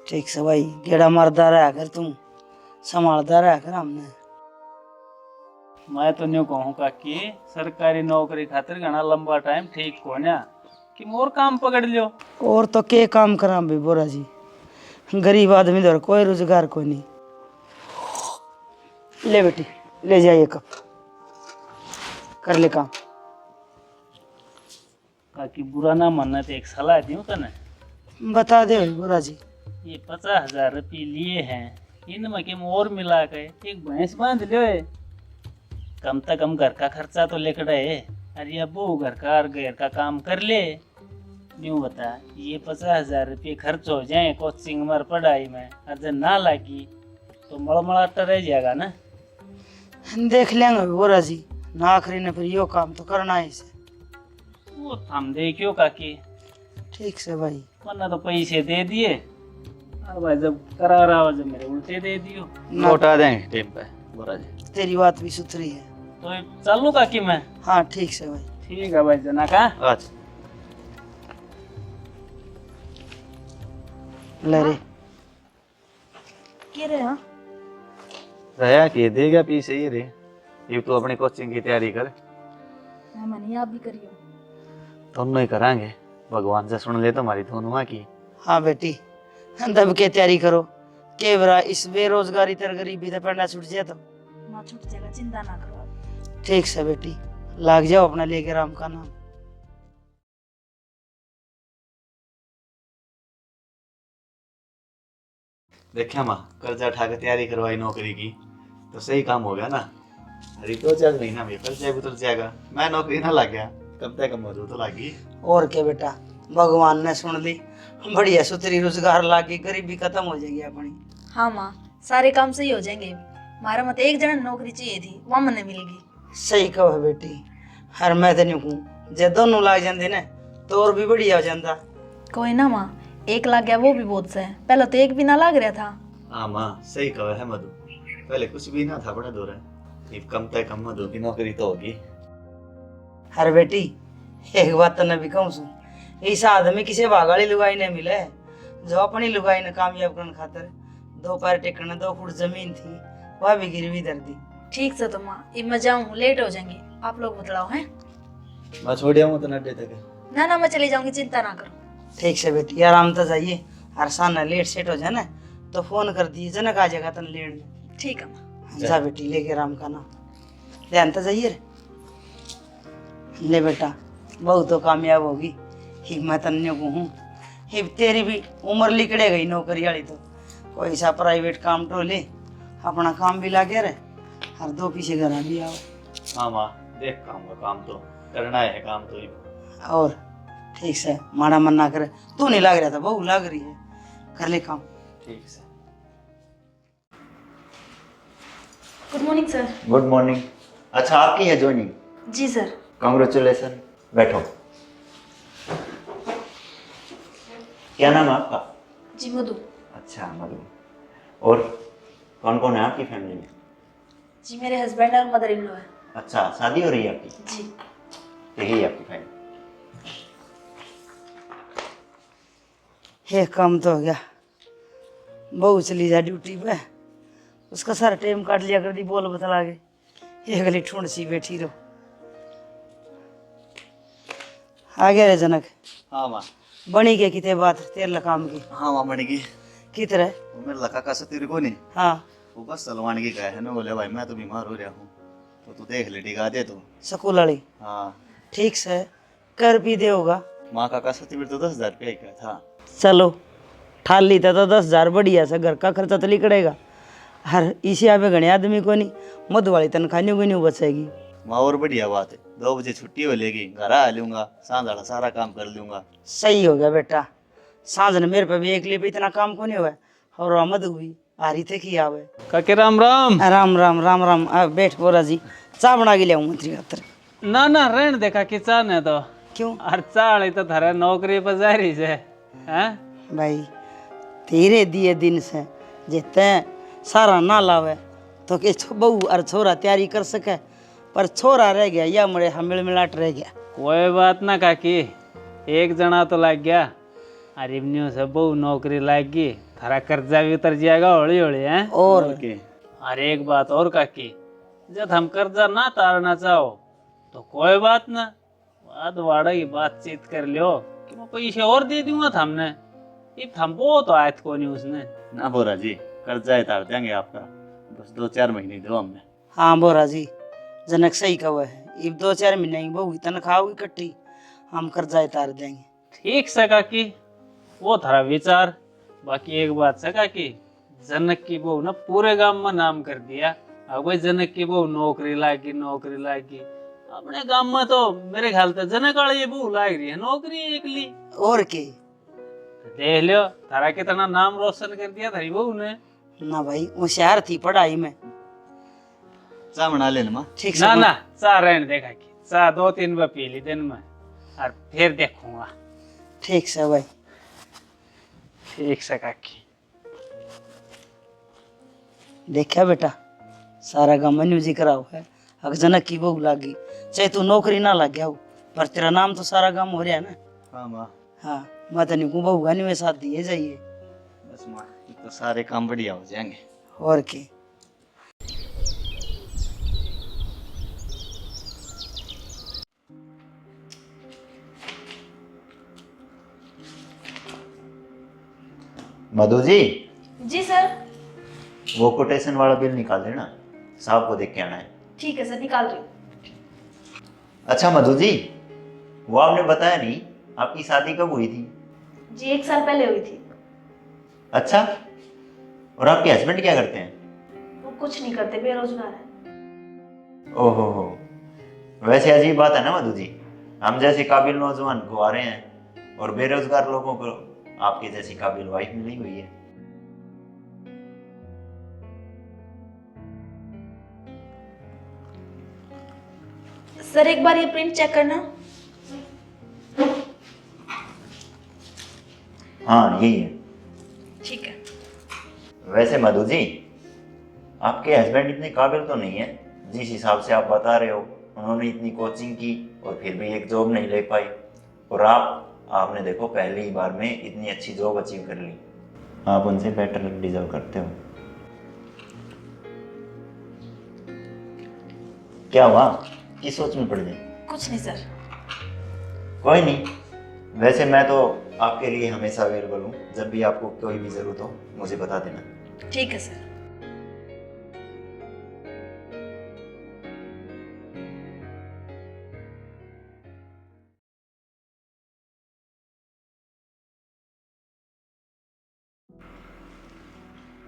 ठीक से भाई, गेड़ा मारदा रहा कर, तुम संभालता रहा कर। हमने मैं तो न्यू कहूँ काकी सरकारी नौकरी खातिर घना लंबा टाइम ठीक को ना कि मोर काम पकड़ लियो। और तो के काम करा भी बोरा जी, गरीब आदमी दर कोई रोजगार कोई नहीं। ले बेटी ले जाइए कप, कर ले काम। काकी बुरा ना मानना तो एक सलाह दूं तने। बता दे बोरा जी। ये 50,000 रुपये लिए हैं, इनमें के और मिला के एक भैंस बांध लियो है। कम से कम घर का खर्चा तो लेकर है। अरे अबू घर का काम कर ले। यूँ बता, ये 50,000 रुपये खर्च हो जाए कोचिंग में पढ़ाई में, और जब ना लगी तो मड़मड़ाता रह जाएगा ना। देख लेंगे बोरा जी, ना आखिरी ने फिर यो काम तो करना ही से। वो हम देखियो काकी, ठीक से भाई। वरना तो पैसे दे दिए और भाई जब करा रहा हो जब मेरे उल्टे दे दियो। लौटा देंगे टाइम पे बोरा जी। तेरी बात भी सुथरी है। तो चलूँ काकी मैं। हाँ ठीक से भाई। ठीक है भाई जना का। अच्छा ले रे के रे। हाँ रहा कि देगा पीछे ही रे, ये तो अपनी कोचिंग की तैयारी कर। मैंने आप भी करियो। दोनों ही करांगे, भगवान से सुन ले तुम्हारी दोनों की। हाँ बेटी दब के तैयारी करो, के बरा इस बेरोजगारी तर गरीबी तो पढ़ना छूट जाए तो ना छूट जाएगा, चिंता ना करो आप। ठीक से बेटी, लाग जाओ अपना लेके राम का नाम। देखिए माँ, कर्जा उठा के तैयारी करवाई नौकरी की तो सही काम हो गया ना। अरे 2-4 महीना में कर्जा भी उतर जाएगा। मैं नौकरी ना लग गया, कब तक मजदूर तो लगी। और क्या बेटा, भगवान ने सुन ली, बढ़िया सुथरी रोजगार लागी, गरीबी खत्म हो जाएगी अपनी। हाँ माँ, सारे काम सही हो जाएंगे। मारा मत एक जन नौकरी चाहिए थी, वहाँ मने मिल गई। सही कहो है बेटी। हर मैं तो नहीं कहूँ, जे दोनों लाग जाते ना तो और भी बढ़िया हो जाता। कोई ना माँ, 1 लाख गया वो भी बहुत से है, पहले तो 1 भी ना लाग रहा था। हाँ माँ सही कहा है मधु, पहले कुछ भी ना था बड़ा दूर है, कम तक कम मधु की नौकरी तो होगी। अरे बेटी एक बात तो न भी कहूँ सुन, इस आदमी किसी भागाड़ी लुगाई नहीं मिले जो अपनी लुगाई ने कामयाब करने खातिर 2 पैर टेकने 2 फुट जमीन थी वह भी गिरवी दर दी। ठीक से तो माँ, अब मैं जाऊँ, लेट हो जाएंगे, आप लोग बतलाओ हैं। मैं छोड़ आऊँ तो अड्डे तक। ना मैं चली जाऊंगी, चिंता ना करो। ठीक से बेटी आराम तो जाइए, हर साल लेट सेट हो जाए ना तो फोन कर दिए, जनक आ जाएगा तन लेट में। ठीक है माँ। जा बेटी लेके आराम का ना, ध्यान तो जाइए रे। ले बेटा बहू तो कामयाब होगी, हिम्मत अन्य को हूँ। हिब तेरी भी उम्र लिकड़े गई नौकरी वाली, तो कोई सा प्राइवेट काम तो ले, अपना काम भी लागे रहे, हर दो पीछे घर भी आओ। हाँ माँ, देख काम तो करना है, काम तो ही। और ठीक से माड़ा मन ना करे, तू नहीं लाग रहा था, बहू लाग रही है, कर ले काम। ठीक से। Good morning sir. Good morning. अच्छा, आपकी है ज्वाइनिंग? जी सर। कांग्रेचुलेसन। बैठो। क्या नाम है आपका? जी मधु। अच्छा मधु। और कौन कौन है आपकी फैमिली में? जी मेरे हस्बैंड और मदर इन लॉ है। अच्छा, शादी हो रही है आपकी? जी। यही है आपकी फैमिली। ये काम तो हो गया, बहू चली जा ड्यूटी पे, उसका सारा टाइम काट लिया कर दी, बोल बतला के ये गली ठूंड सी बैठी रहो। आ गया रे जनक, हाँ माँ। बनी के किते बात तेरे काम की? हाँ माँ बनेगी। की तरह? वो मेरे लका का तेरे को नहीं, हाँ वो बस सलमान की कहा है ना, बोले भाई मैं तो बीमार हो रहा हूँ तो तू देख ले, टिका दे तू। स्कूल वाली? हाँ। ठीक से कर भी दे होगा। माँ का सर्टिफिकेट तो 10,000 रुपये का था। चलो ठाल ली तो 10,000 बढ़िया से, घर का खर्चा तो निकलेगा। हर इसी आवे घने आदमी को नहीं, मधु वाली तनख्वाह नहीं बचेगी। माँ और बढ़िया बात है, 2 बजे छुट्टी हो लेगी, घर आ लूंगा, सांझ वाला सारा काम कर लूंगा। सही हो गया बेटा, सांझ ने मेरे पे भी एक लिए भी इतना काम को नहीं हुआ, और मधु हुई आ रही थे कि आवे। काके राम राम। राम राम राम राम। अब बैठ बोरा जी, चाय बना के ले आऊँ मंत्री खातर। ना रहने देखा कि चाह ने तो क्यों हर चाल तो थारे नौकरी पर जा रही है हैं? भाई, तेरे दिए दिन से जिते सारा ना लावे तो कि बहू और छोरा तैयारी कर सके, पर छोरा रह गया या मरे हम मिलाट रह गया। कोई बात ना काकी, एक जना तो लग गया, अरे इवनियों से बहु नौकरी लग गई, थारा कर्जा भी उतर जाएगा हौली हौली हैं। और अरे एक बात और काकी, जब हम कर्जा ना तारना चाहो तो कोई बात ना, बाद वाड़ा की बातचीत कर लियो कि मैं पैसे और दे दूंगा हमने, ये हम बहुत आयत को नहीं उसने। ना बोरा जी, कर्जा उतार देंगे आपका, बस 2-4 महीने दो हमें। हाँ बोरा जी, जनक सही कहा है, अब 2-4 महीने की बहू की तनख्वाह होगी इकट्ठी, हम कर्जा उतार देंगे। ठीक से काकी, वो थारा विचार। बाकी एक बात से काकी, जनक की बहू ना पूरे गांव में नाम कर दिया, अब कोई जनक की बहू नौकरी लागी। अपने गांव में तो मेरे ख्याल से जनक वाली बहू लाग रही है नौकरी एकली। और के देख लियो थारा कितना नाम रोशन कर दिया थारी बहू ने। ना भाई, होशियार थी पढ़ाई में। चाय बना लेना माँ। ठीक से ना चाह रहने देखा कि चाह 2-3 बार पी ली दिन में, और फिर देखूंगा। ठीक से भाई। ठीक से काकी। देखा बेटा, सारा गाँव में जिक्र आओ है, अगर जनक की बहू लागी, चाहे तू नौकरी ना लग गया हो, पर तेरा नाम तो सारा गाँव हो रहा है ना। हाँ माँ। हाँ माता नहीं को बहू गानी में साथ दिए जाइए। बस माँ, तो सारे काम बढ़िया हो जाएंगे। और के मधु जी, जी सर। वो कोटेशन वाला बिल निकाल देना, साहब को देख के आना है। ठीक है सर, निकाल रही हूँ। अच्छा मधु जी, वो आपने बताया नहीं, आपकी शादी कब हुई थी? जी 1 साल पहले हुई थी। अच्छा, और आपके हस्बैंड क्या करते हैं? वो कुछ नहीं करते, बेरोजगार है। ओहो हो, वैसे अजीब बात है ना मधु जी, हम जैसे काबिल नौजवान को आ रहे हैं और बेरोजगार लोगों को आपके जैसी काबिल वाइफ मिली हुई है। सर एक बार ये प्रिंट चेक करना। हाँ यही है। ठीक है। वैसे मधु जी, आपके हस्बैंड इतने काबिल तो नहीं है जिस हिसाब से आप बता रहे हो। उन्होंने इतनी कोचिंग की और फिर भी एक जॉब नहीं ले पाई, और आपने देखो पहली ही बार में इतनी अच्छी जॉब अचीव कर ली। आप उनसे बेटर डिजर्व करते हो। क्या हुआ? किस सोच में पड़ गए? कुछ नहीं सर। कोई नहीं, वैसे मैं तो आपके लिए हमेशा अवेलेबल हूँ। जब भी आपको कोई भी ज़रूरत हो मुझे बता देना। ठीक है सर।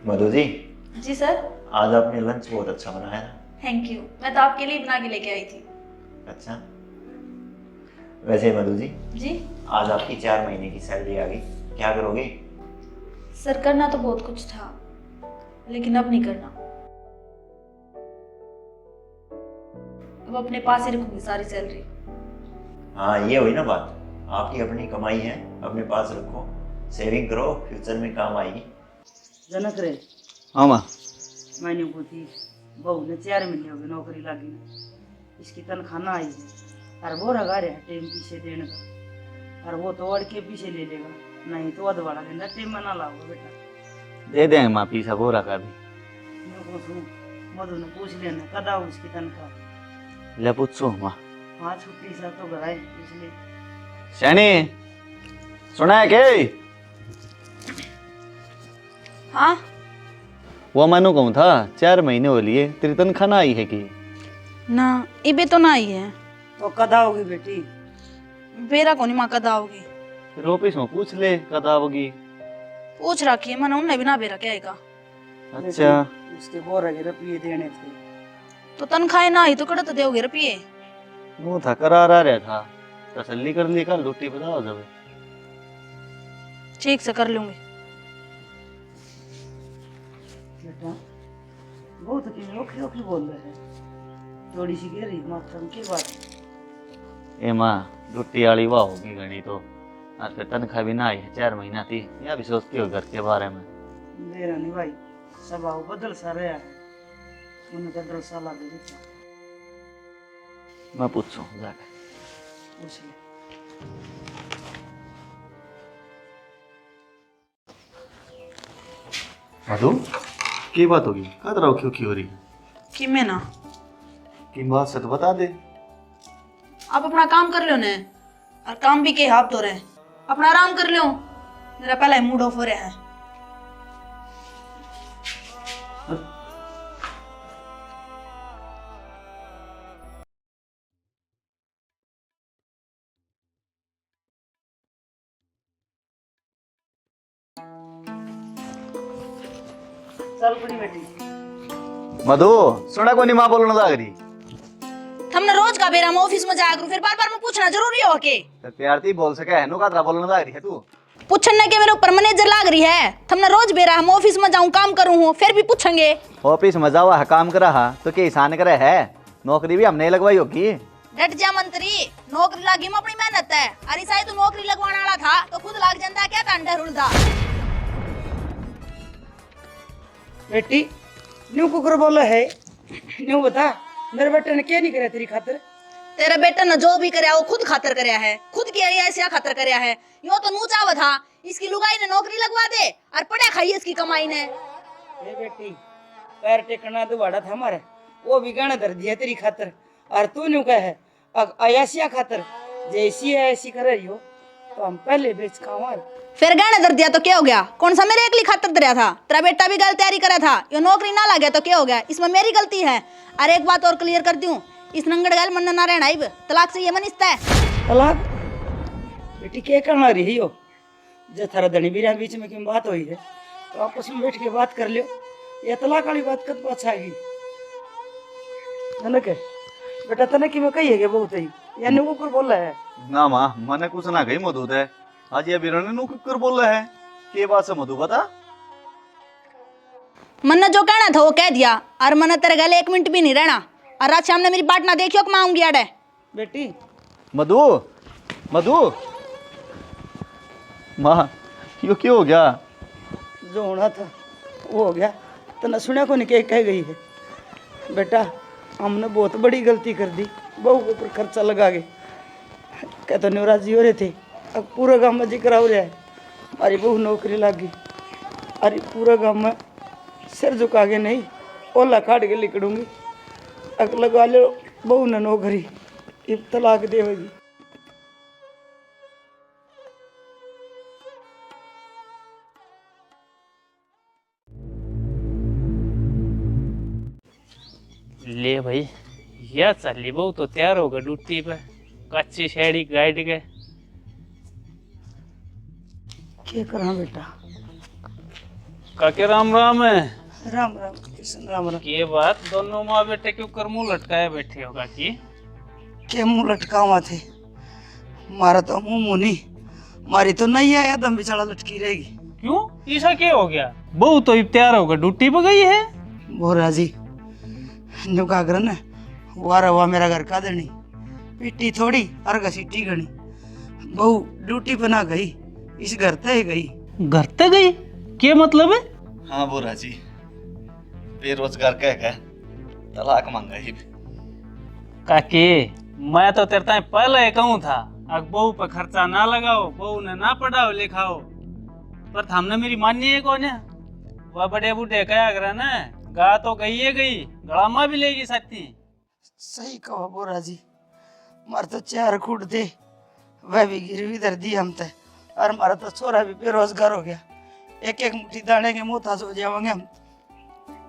मधु जी, जी सर। आज आपने लंच बहुत अच्छा बनाया था। थैंक यू, मैं तो आपके लिए बना के लेके आई थी। अच्छा, वैसे मधु जी, जी आज आपकी 4 महीने की सैलरी आ गई, क्या करोगे? सर, करना तो बहुत कुछ था लेकिन अब नहीं करना। अब अपने पास ही रखूंगी सारी सैलरी। हाँ, ये हुई ना बात। आपकी अपनी कमाई है, अपने पास रखो, सेविंग करो, फ्यूचर में काम आएगी। जनक रे, हाँ माँ। मैंने पूछी बहू ने 4 महीने हो गए नौकरी लगी, इसकी तनख्वाह ना आई है और वो रगा रहा है टेम पीछे देने का, और वो तो अड़ के पीछे ले लेगा, नहीं तो अधवाड़ा देना टेम में ना लाओगे बेटा। दे देंगे माँ पीछा बोरा का भी। मैं पूछूं, मधु ने पूछ लेना कदा हो इसकी तनख्वाह। ले पूछो माँ। हाँ, छुट्टी से तो घर आए इसलिए। शनि सुना है के? हाँ वो मनु कहूँ था 4 महीने हो लिए तेरी तनख्वाह ना आई है कि? ना, इबे तो ना आई है। तो कदा होगी बेटी? बेरा को नहीं माँ कदा होगी। फिर ऑफिस में पूछ ले कद आओगी। पूछ रखी है मैंने, उनने भी ना बेरा क्या आएगा। अच्छा, उसके बोरा के रुपये देने थे। तो तनख्वाह ना आई तो कड़ा तो दोगे रुपये। वो था करार आ रहा था, तसल्ली कर ली, कल रोटी बताओ जब। ठीक से कर लूंगी। बेटा बहुत ओखी ओखी बोल रहे हैं, थोड़ी सी कह रही मास्टर की बात। ए माँ, रोटी वाली वाह होगी घनी तो आज फिर तनख्वाह भी ना आई है, 4 महीना थी। या भी सोचती हो घर के बारे में? मेरा नहीं भाई, स्वभाव बदल सा रहा है, उन्हें तो डर सा लगे बेटा। मैं पूछूं जाके? पूछ ले। मधु, की बात होगी? कद रहो क्यों हो रही? कि मैं ना, की बात से तो बता दे। आप अपना काम कर लो ने, और काम भी के हाथ तो रहे, अपना आराम कर लो। मेरा पहला ही मूड ऑफ हो रहा है। चल पड़ी बेटी। मधु सुना को नहीं माँ बोलना था अगरी। हमने रोज का बेरा मैं ऑफिस में जाया करूं, फिर बार बार में पूछना जरूरी हो के? तो प्यार थी बोल सके है नो का बोलना था अगरी है तू? पूछने के मेरे ऊपर मैनेजर लाग रही है। हमने रोज बेरा हम ऑफिस में जाऊं काम करूं हूं, फिर भी पूछेंगे। ऑफिस में जावा है काम करा है तो क्या ईशान करे है? नौकरी भी हमने लगवाई होगी। डट जा मंत्री, नौकरी लागी में अपनी मेहनत है। अरे साई तू नौकरी लगवाने वाला था तो खुद लाग जाता, क्या टांडा रुलदा। बेटी न्यू कुकर बोला है, न्यू बता मेरे बेटे ने क्या नहीं कराया तेरी खातिर? तेरा बेटा ने जो भी करया वो खुद खातर करया है, खुद किया है ऐसा खातर करया है। यो तो नूचावा था, इसकी लुगाई ने नौकरी लगवा दे और पड़ा खाई इसकी कमाई ने। ए बेटी, पैर टेकना दुबाड़ा था हमारे, वो भी गाना दर दिया तेरी खातिर, और तू न्यू कहे अयासिया खातिर जैसी है ऐसी कर रही हो तो हम पहले बेच खावा। फिर गाना दर दिया तो क्या हो गया? कौन सा मेरे एकली खातर दरिया था? तेरा बेटा भी गलत तैयारी करा था, यो नौकरी ना लग गया तो क्या हो गया? इसमें मेरी गलती है। और एक बात और क्लियर करती हूँ, इस नंगड़ गैल मन ना रहना, इब तलाक से ये मनिस्ता है। तलाक? बेटी क्या करना रही हो? जब थारा धनी बीरा बीच में क्यों बात हुई है तो आपस में बैठ के बात कर लियो। ये तलाक वाली बात कब पछाएगी? है बेटा तने कि मैं कही है बहुत ही यानी वो कुछ बोला है ना माँ, मैंने कुछ ना कही मधु है। आज ये बीरो ने नुकर बोल रहा है के बात से मधु बता। मन ने जो कहना था वो कह दिया, और मन तेरे गले 1 मिनट भी नहीं रहना। और रात शाम ने मेरी बात ना देखियो कि मैं आऊंगी अड़े। बेटी। मधु, मधु माँ यो क्यों हो गया? जो होना था वो हो गया, तना सुना को नहीं कह गई है। बेटा हमने बहुत बड़ी गलती कर दी, बहू के ऊपर खर्चा लगा के कहते नवराजी हो रहे थे। अब पूरा गाँव में जिक्र हो रहा है हमारी बहू नौकरी लग गई। अरे पूरा गाँव में सिर झुका के नहीं, ओला काट के लिखड़ूंगी। अब लगा लो बहू ने नौकरी इब तलाक देगी। ले भाई, यह चली बहु तो तैयार होगा ड्यूटी पे, कच्ची शेड़ी गाइड के। क्या करा बेटा? काके राम राम है। राम राम कृष्ण राम राम। ये बात, दोनों माँ बेटे क्यों कर मुंह लटकाए बैठे हो काकी? के मुंह लटकावा थे? मारा तो मुंह मुनी, मारी तो नहीं आया दम बिचारा लटकी रहेगी। क्यों, ऐसा क्या हो गया? बहू तो अब तैयार होकर ड्यूटी पे गई है। बोरा जी न्यू का घर न वारा हुआ मेरा घर का देनी पिट्टी थोड़ी और घसीटी घनी। बहू ड्यूटी पे ना गई, इस घर तय गई। घर तक गई? क्या मतलब है? हाँ बोरा जी, बेरोजगार कह गए, तलाक मांगा ही। काकी, मैं तो तेरे ताई पहले कहूँ था, अब बहू पे खर्चा ना लगाओ, बहू ने ना पढ़ाओ लिखाओ, पर हमने मेरी माननी है कौन है? वह बड़े बूढ़े कहा कर ना, गा तो गई है गई, गड़ामा भी लेगी साथी। सही कहो बोरा जी, मार तो 4 खूट दे वह भी गिरवी धर दी हम ते, और हमारा तो छोरा भी बेरोजगार हो गया। एक एक मुट्ठी दाने के मोहताज हो जाएंगे हम।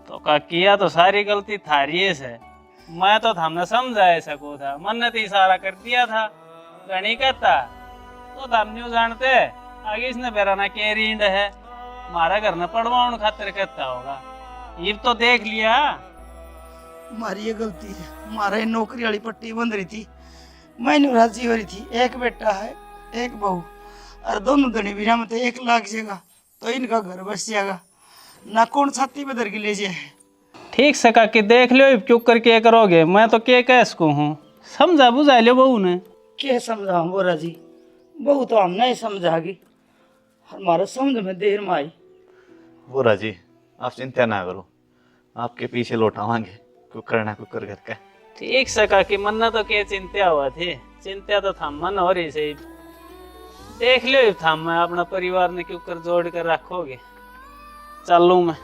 तो काकिया तो सारी गलती थारी है, मैं तो हमने समझा सको था, मन ने तो इशारा कर दिया था, गणी कहता तो हम न्यू जानते आगे इसने बेराना के रींड है, हमारा घर न पड़वाउन खातिर कहता होगा, ये तो देख लिया। हमारी ये गलती है, हमारा ये नौकरी वाली पट्टी बंद रही थी, मैंने राजी हो रही थी। एक बेटा है एक बहू, और दोनों धनी बिना में तो 1 लाख जगह, तो इनका घर बस जाएगा ना, कौन छाती पे धर के ले जाए। ठीक से काकी देख लो क्यों करके करोगे, मैं तो क्या कह सकूं हूँ, समझा बुझा लो बहू ने। क्या समझा बोरा जी, बहू तो हम नहीं समझागी, हमारा समझ में देर में आई। बोरा जी आप चिंता ना करो, आपके पीछे लौटावांगे, कुकर ना कुकर घर का। ठीक से काकी, मन तो क्या चिंता हुआ थी, चिंता तो था मन हो रही सही। देख लो था मैं अपना परिवार ने क्यों कर जोड़ कर रखोगे, चलूं मैं।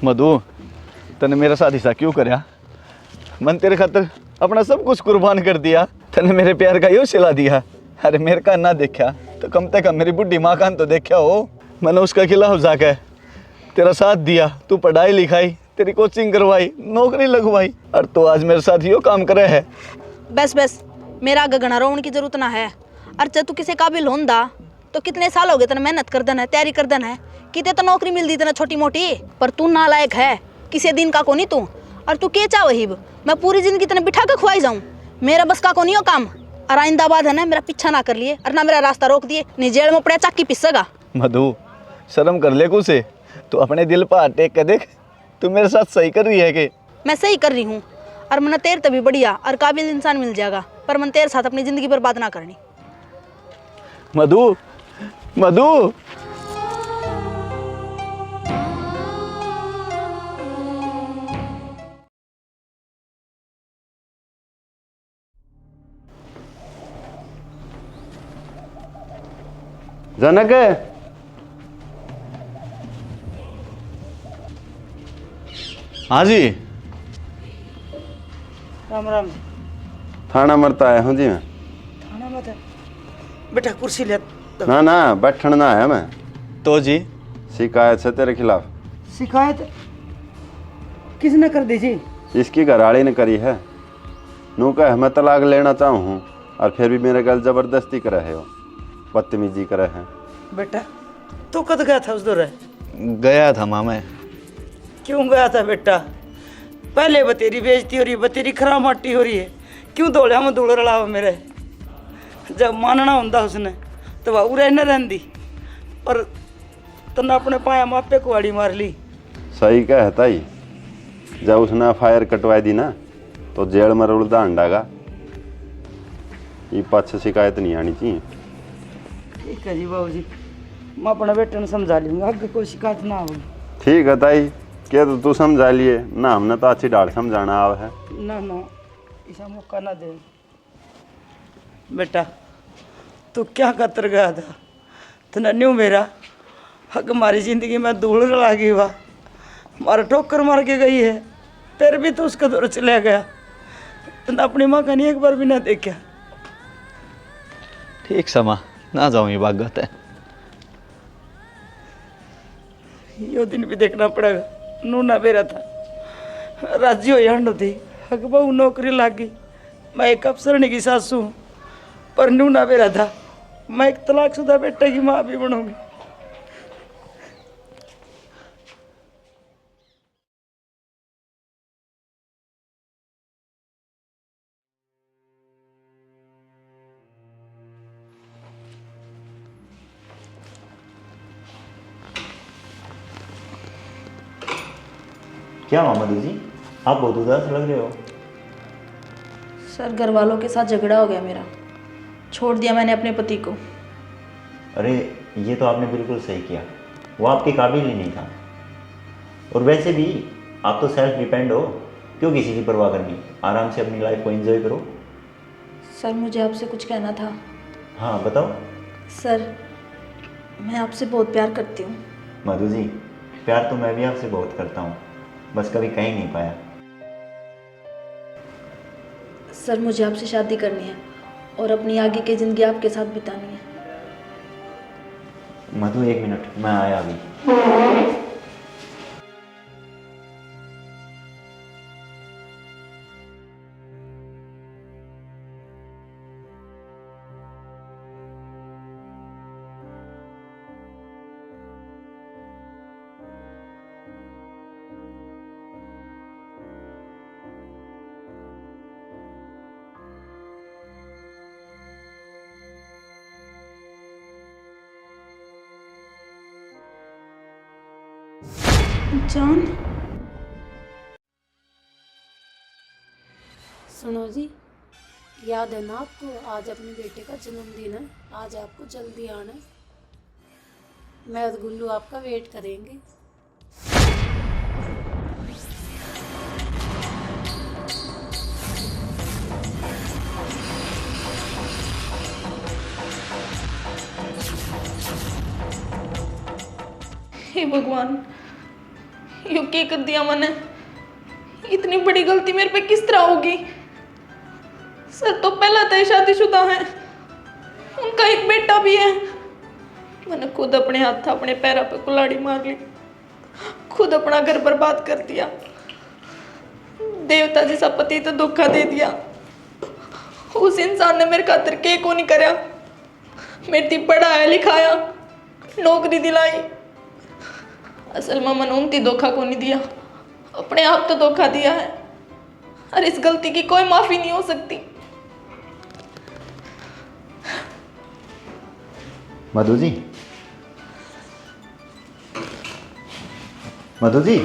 मधु, तने मेरा साथ हिस्सा क्यों करया? मन तेरे खातर अपना सब कुछ कुर्बान कर दिया, तने मेरे प्यार का यो सिला दिया। अरे मेरे का ना देखा तो कम से कम मेरी बुढ़ी माँ का तो देखा हो। मैंने उसका खिलाफ जाकर तेरा साथ दिया, तू पढ़ाई लिखाई, तेरी कोचिंग करवाई, नौकरी लगवाई, और तो आज मेरे साथ यो काम करे है। बस बस, मेरा आगे गणा रोने की जरूरत ना है। और जब तू किसी काबिल होंदा तो कितने साल हो गए तेने मेहनत कर देना है, तैयारी कर देना है, कितने तो नौकरी मिल दी तेना छोटी मोटी, पर तू नालायक है, किसी दिन का को नहीं तू। और तू क्या चाह वही, मैं पूरी जिंदगी तेने बिठा के खुआई जाऊँ, मेरा बस का को नहीं हो काम। और आइंदाबाद है ना मेरा पीछा ना कर लिए और ना मेरा रास्ता रोक दिए, नहीं जेल में पड़े चाकी पिसेगा। मधु शर्म कर ले कुछ, तू अपने दिल पर हाथ टेक के देख, तू मेरे साथ सही कर रही है कि? मैं सही कर रही हूँ, और मन तेरे तभी बढ़िया और काबिल इंसान मिल जाएगा, पर मन तेरे साथ अपनी जिंदगी बर्बाद ना करनी। मधु, मधु जनक, हाँ जी। राम राम। थाना मरता है हूँ जी मैं। थाना मत है बेटा, कुर्सी ले। ना ना बैठना ना है मैं। तो जी शिकायत है तेरे खिलाफ। शिकायत किसने कर दी जी? इसकी घरवाली ने करी है। नू कह मैं तलाक लेना चाहूँ हूँ, और फिर भी मेरे गल जबरदस्ती करे है, बदतमीजी करे है। बेटा तू कद गया था उस दौर? गया था माँ मैं। क्यों गया था बेटा? पहले बतेरी बेइज्जती हो रही है, बतेरी खराब माटी हो रही है, क्यों दौड़िया में धूल रला मेरे? जब मानना होंदा उसने तो वह उरे न रहती, और तने अपने पाया मापे कुआड़ी मार ली। सही कह ताई, जब उसने FIR कटवाई दी ना तो जेल में रुलदा अंडागा। ये पाछ शिकायत नहीं आनी चाहिए। ठीक है जी बाबू जी, मैं अपने बेटे ने समझा लूँगा, आगे कोई शिकायत ना होगी। ठीक है ताई, क्या तो तू समझा लिए ना, हमने तो अच्छी डाल समझाना आव है। ना ना ऐसा मौका ना दे। बेटा तू क्या कतर गया था, तना न्यू मेरा हक हमारी जिंदगी में धूल रला गई वाह, हमारा ठोकर मार के गई है, फिर भी तो उसका दौर चला गया, तना अपनी माँ का नहीं एक बार भी ना देखा। ठीक समा ना जाऊँ, ये बात है। यो दिन भी देखना पड़ेगा। नू ना बेरा था, राजी हो यांड थी, हक बहू नौकरी लाग गई, मैं एक अफसरनी की सासू हूँ, पर नू ना बेरा था, मैं एक तलाकशुदा बेटे की माँ भी बनूंगी। क्या मामू जी, आप बहुत उदास लग रहे हो। सर घर वालों के साथ झगड़ा हो गया मेरा, छोड़ दिया मैंने अपने पति को। अरे ये तो आपने बिल्कुल सही किया, वो आपके काबिल ही नहीं था। और वैसे भी आप तो सेल्फ डिपेंड हो, क्यों किसी की परवाह करनी, आराम से अपनी लाइफ को एंजॉय करो। सर मुझे आपसे कुछ कहना था। हाँ बताओ। सर मैं आपसे बहुत प्यार करती हूँ। मधु जी, प्यार तो मैं भी आपसे बहुत करता हूँ, बस कभी कह ही नहीं पाया। सर मुझे आपसे शादी करनी है और अपनी आगे की ज़िंदगी आपके साथ बितानी है। मधु एक मिनट, मैं आया अभी। जान, सुनो जी, याद है ना आपको, आज अपने बेटे का जन्मदिन है, आज आपको जल्दी आना है। मैं और गुल्लू आपका वेट करेंगे। हे भगवान, यू क्या कर दिया मैंने, इतनी बड़ी गलती मेरे पे किस तरह होगी। सर तो पहला तय शादीशुदा है, उनका एक बेटा भी है। मैंने खुद अपने हाथ अपने पैरों पे कुल्हाड़ी मार ली, खुद अपना घर बर्बाद कर दिया, देवता जैसा पति तो धोखा दे दिया। उस इंसान ने मेरे खातिर के को नहीं करया, मेरी थी पढ़ाया लिखाया, नौकरी दिलाई। असल में मैंने उनकी धोखा को नहीं दिया, अपने आप तो धोखा दिया है, और इस गलती की कोई माफी नहीं हो सकती। मधु जी, मधु जी।